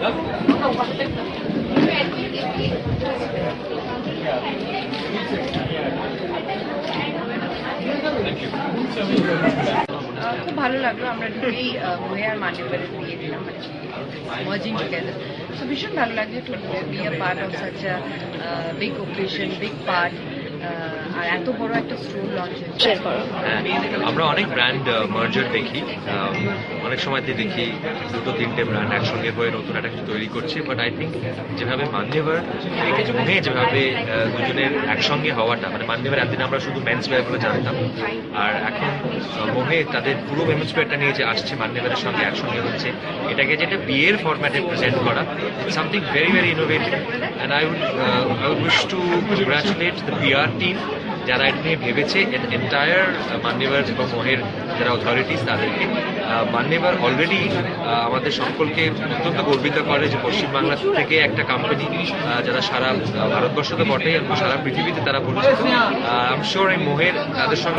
খুব ভালো লাগলো। আমরা ঢুকেই মোহে আর মান্যবরের বিয়ে দিলাম, মানে মার্জিং টুগেদার। সো ভীষণ ভালো লাগছে to be a part of such a big occasion, big part, আর এত বড় একটা স্টোর লঞ্চ হয়েছে। আমরা অনেক ব্র্যান্ড মার্জার দেখি, অনেক সময় দেখি দুটো তিনটে ব্র্যান্ড একসঙ্গে হয়ে নতুন একটা কিছু তৈরি করছে, বাট আই থিঙ্ক যেভাবে মান্যবর মোহে যেভাবে দুজনের একসঙ্গে হওয়াটা, মানে মান্যবর একদিন আমরা শুধু মেন্স ওয়্যার বলে জানতাম, আর এখন মোহে তাদের পুরো মেন্স ওয়্যারটা নিয়ে যে আসছে মান্যবরের সঙ্গে একসঙ্গে হচ্ছে, এটাকে যেটা বিয়ের ফরম্যাটে প্রেজেন্ট করা, something very very innovative. And I would wish to congratulate the PR team যারা এটা নিয়ে ভেবেছে, এন্টায়ার মান্যবর এবং মোহের যারা অথরিটিস তাদেরকে। মান্যবর অলরেডি আমাদের সকলকে অত্যন্ত গর্বিত করে যে পশ্চিমবাংলা থেকে একটা কোম্পানি যারা সারা ভারতবর্ষ তো বটেই এবং সারা পৃথিবীতে তারা পরিচিত। আই এম শিওর এই মোহের তাদের সঙ্গে